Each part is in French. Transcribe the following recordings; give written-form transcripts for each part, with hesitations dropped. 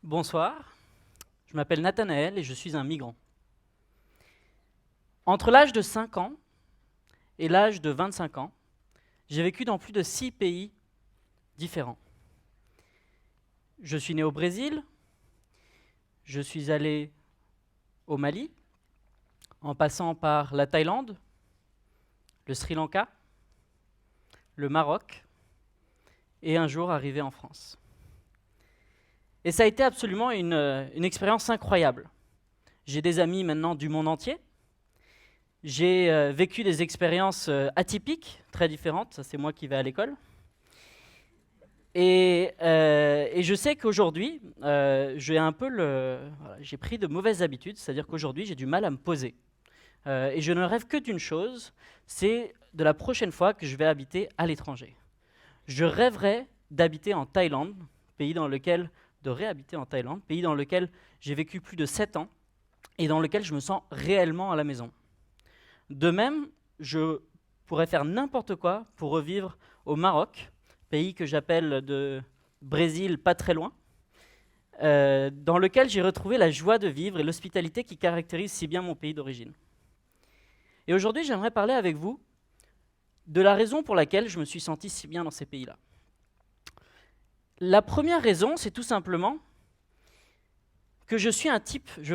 Bonsoir, je m'appelle Nathanaël et je suis un migrant. Entre l'âge de 5 ans et l'âge de 25 ans, j'ai vécu dans plus de 6 pays différents. Je suis né au Brésil, je suis allé au Mali, en passant par la Thaïlande, le Sri Lanka, le Maroc, et un jour arrivé en France. Et ça a été absolument une expérience incroyable. J'ai des amis maintenant du monde entier. J'ai vécu des expériences atypiques, très différentes. Ça, c'est moi qui vais à l'école. Et je sais qu'aujourd'hui, j'ai pris de mauvaises habitudes, c'est-à-dire qu'aujourd'hui, j'ai du mal à me poser. Et je ne rêve que d'une chose, c'est de la prochaine fois que je vais habiter à l'étranger. Je rêverais d'habiter en Thaïlande, de réhabiter en Thaïlande, pays dans lequel j'ai vécu plus de 7 ans et dans lequel je me sens réellement à la maison. De même, je pourrais faire n'importe quoi pour revivre au Maroc, pays que j'appelle de Brésil pas très loin, dans lequel j'ai retrouvé la joie de vivre et l'hospitalité qui caractérise si bien mon pays d'origine. Et aujourd'hui, j'aimerais parler avec vous de la raison pour laquelle je me suis senti si bien dans ces pays-là. La première raison, c'est tout simplement que je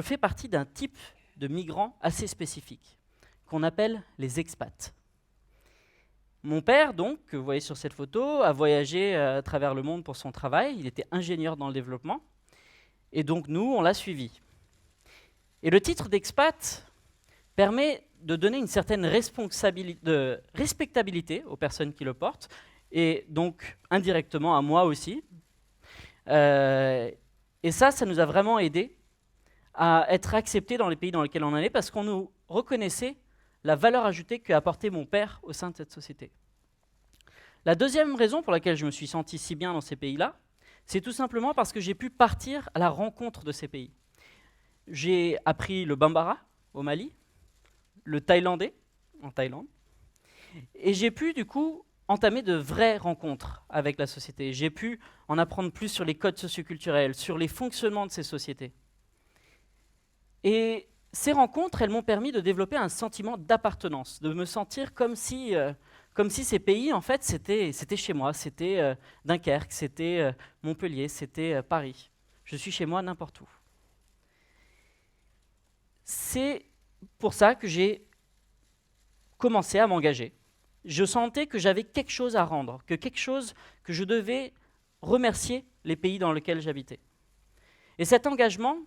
fais partie d'un type de migrants assez spécifique, qu'on appelle les expats. Mon père, donc, que vous voyez sur cette photo, a voyagé à travers le monde pour son travail. Il était ingénieur dans le développement. Et donc, nous, on l'a suivi. Et le titre d'expat permet de donner une certaine respectabilité aux personnes qui le portent, et donc indirectement à moi aussi. Et ça nous a vraiment aidé à être acceptés dans les pays dans lesquels on allait, parce qu'on nous reconnaissait la valeur ajoutée qu'a apporté mon père au sein de cette société. La deuxième raison pour laquelle je me suis senti si bien dans ces pays-là, c'est tout simplement parce que j'ai pu partir à la rencontre de ces pays. J'ai appris le bambara au Mali, le thaïlandais en Thaïlande, et j'ai pu du coup entamer de vraies rencontres avec la société. J'ai pu en apprendre plus sur les codes socioculturels, sur les fonctionnements de ces sociétés. Et ces rencontres, elles m'ont permis de développer un sentiment d'appartenance, de me sentir comme si ces pays, en fait, c'était chez moi, c'était Dunkerque, c'était Montpellier, c'était Paris. Je suis chez moi n'importe où. C'est pour ça que j'ai commencé à m'engager. Je sentais que j'avais quelque chose à rendre, que je devais remercier les pays dans lesquels j'habitais. Et cet engagement,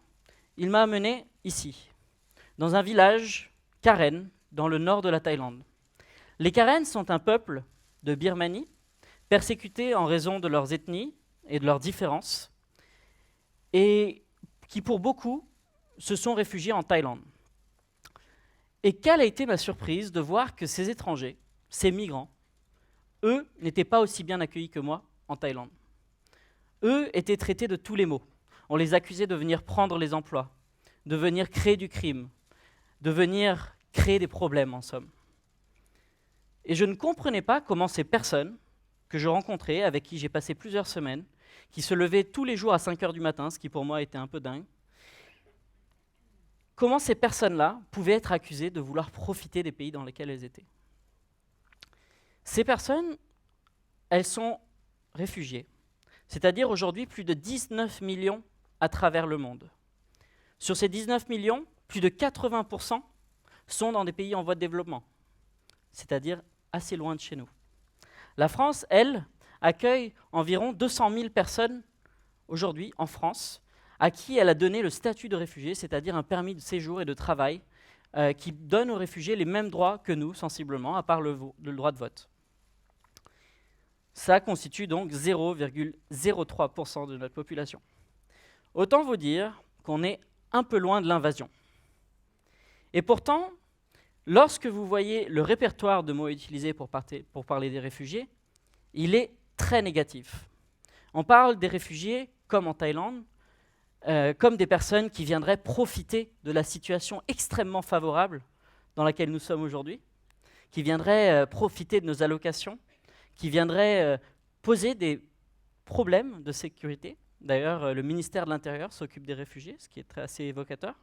il m'a amené ici, dans un village, Karen, dans le nord de la Thaïlande. Les Karen sont un peuple de Birmanie, persécuté en raison de leurs ethnies et de leurs différences, et qui pour beaucoup se sont réfugiés en Thaïlande. Et quelle a été ma surprise de voir que ces étrangers, ces migrants, eux n'étaient pas aussi bien accueillis que moi en Thaïlande. Eux étaient traités de tous les maux. On les accusait de venir prendre les emplois, de venir créer du crime, de venir créer des problèmes en somme. Et je ne comprenais pas comment ces personnes que je rencontrais, avec qui j'ai passé plusieurs semaines, qui se levaient tous les jours à 5 heures du matin, ce qui pour moi était un peu dingue, comment ces personnes-là pouvaient être accusées de vouloir profiter des pays dans lesquels elles étaient. Ces personnes, elles sont réfugiées, c'est-à-dire aujourd'hui plus de 19 millions à travers le monde. Sur ces 19 millions, plus de 80% sont dans des pays en voie de développement, c'est-à-dire assez loin de chez nous. La France, elle, accueille environ 200 000 personnes aujourd'hui en France, à qui elle a donné le statut de réfugié, c'est-à-dire un permis de séjour et de travail qui donne aux réfugiés les mêmes droits que nous, sensiblement, à part le droit de vote. Ça constitue donc 0,03% de notre population. Autant vous dire qu'on est un peu loin de l'invasion. Et pourtant, lorsque vous voyez le répertoire de mots utilisés pour parler des réfugiés, il est très négatif. On parle des réfugiés, comme en Thaïlande, comme des personnes qui viendraient profiter de la situation extrêmement favorable dans laquelle nous sommes aujourd'hui, qui viendraient profiter de nos allocations, qui viendraient poser des problèmes de sécurité, D'ailleurs, le ministère de l'Intérieur s'occupe des réfugiés, ce qui est assez évocateur,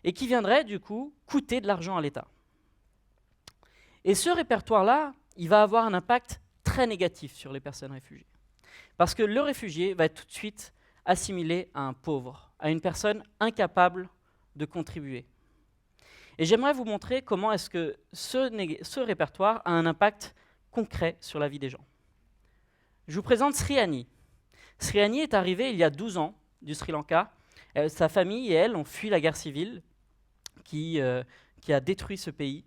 et qui viendrait du coup coûter de l'argent à l'État. Et ce répertoire-là, il va avoir un impact très négatif sur les personnes réfugiées. Parce que le réfugié va être tout de suite assimilé à un pauvre, à une personne incapable de contribuer. Et j'aimerais vous montrer comment est-ce que ce répertoire a un impact concret sur la vie des gens. Je vous présente Sriani. Sriani est arrivé il y a 12 ans du Sri Lanka. Sa famille et elle ont fui la guerre civile qui a détruit ce pays.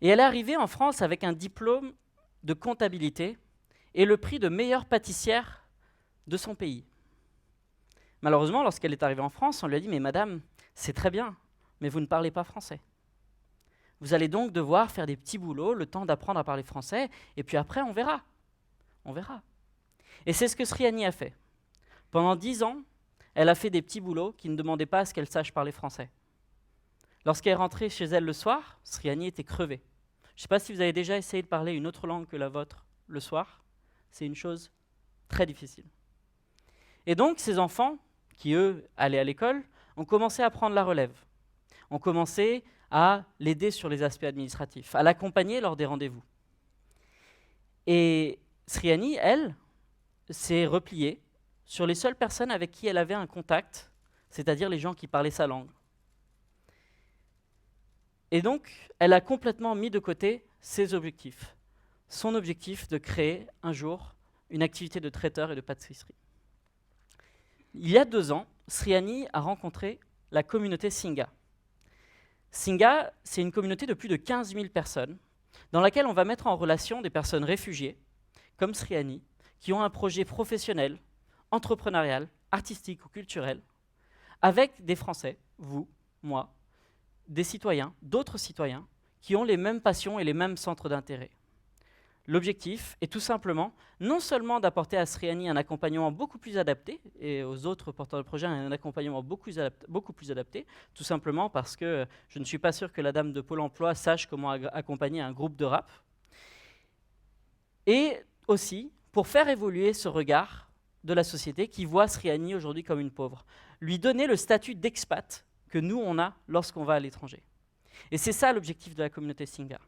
Et elle est arrivée en France avec un diplôme de comptabilité et le prix de meilleure pâtissière de son pays. Malheureusement, lorsqu'elle est arrivée en France, on lui a dit « Mais madame, c'est très bien, mais vous ne parlez pas français. Vous allez donc devoir faire des petits boulots, le temps d'apprendre à parler français, et puis après, on verra. On verra. » Et c'est ce que Sriani a fait. Pendant 10 ans, elle a fait des petits boulots qui ne demandaient pas à ce qu'elle sache parler français. Lorsqu'elle est rentrée chez elle le soir, Sriani était crevée. Je ne sais pas si vous avez déjà essayé de parler une autre langue que la vôtre le soir. C'est une chose très difficile. Et donc, ces enfants, qui eux allaient à l'école, ont commencé à prendre la relève. Ont commencé à l'aider sur les aspects administratifs, à l'accompagner lors des rendez-vous. Et Sriani, elle, s'est repliée sur les seules personnes avec qui elle avait un contact, c'est-à-dire les gens qui parlaient sa langue. Et donc, elle a complètement mis de côté ses objectifs. Son objectif de créer un jour une activité de traiteur et de pâtisserie. Il y a 2 ans, Sriani a rencontré la communauté Singha. Singha, c'est une communauté de plus de 15 000 personnes dans laquelle on va mettre en relation des personnes réfugiées, comme Sriani, qui ont un projet professionnel, entrepreneurial, artistique ou culturel, avec des Français, vous, moi, des citoyens, d'autres citoyens, qui ont les mêmes passions et les mêmes centres d'intérêt. L'objectif est tout simplement, non seulement d'apporter à Sriani un accompagnement beaucoup plus adapté, et aux autres porteurs de projet un accompagnement beaucoup plus adapté, tout simplement parce que je ne suis pas sûr que la dame de Pôle emploi sache comment accompagner un groupe de rap, et aussi pour faire évoluer ce regard de la société qui voit Sriani aujourd'hui comme une pauvre, lui donner le statut d'expat que nous on a lorsqu'on va à l'étranger. Et c'est ça l'objectif de la communauté Singha.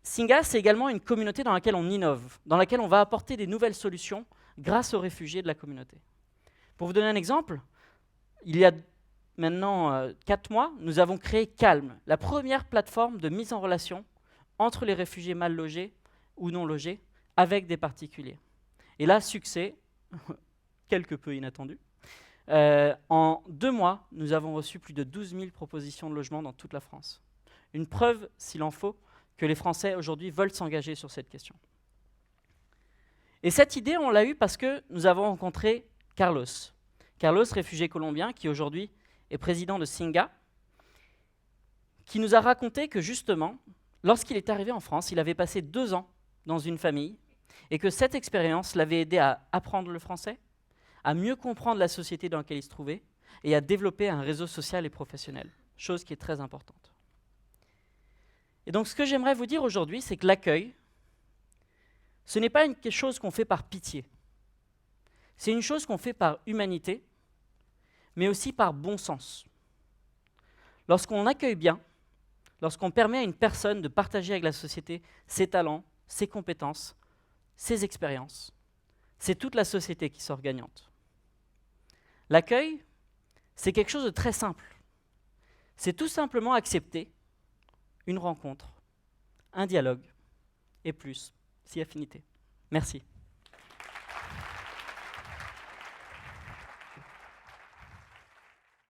Singha, c'est également une communauté dans laquelle on innove, dans laquelle on va apporter des nouvelles solutions grâce aux réfugiés de la communauté. Pour vous donner un exemple, il y a maintenant 4 mois, nous avons créé Calm, la première plateforme de mise en relation entre les réfugiés mal logés ou non logés avec des particuliers. Et là, succès, quelque peu inattendu. En 2 mois, nous avons reçu plus de 12 000 propositions de logement dans toute la France. Une preuve, s'il en faut, que les Français aujourd'hui veulent s'engager sur cette question. Et cette idée, on l'a eue parce que nous avons rencontré Carlos. Carlos, réfugié colombien, qui aujourd'hui est président de Singha, qui nous a raconté que justement, lorsqu'il est arrivé en France, il avait passé 2 ans dans une famille et que cette expérience l'avait aidé à apprendre le français, à mieux comprendre la société dans laquelle il se trouvait et à développer un réseau social et professionnel, chose qui est très importante. Et donc ce que j'aimerais vous dire aujourd'hui, c'est que l'accueil, ce n'est pas quelque chose qu'on fait par pitié. C'est une chose qu'on fait par humanité, mais aussi par bon sens. Lorsqu'on accueille bien, lorsqu'on permet à une personne de partager avec la société ses talents, ses compétences, ses expériences, c'est toute la société qui sort gagnante. L'accueil, c'est quelque chose de très simple. C'est tout simplement accepter une rencontre, un dialogue, et plus, si affinité. Merci.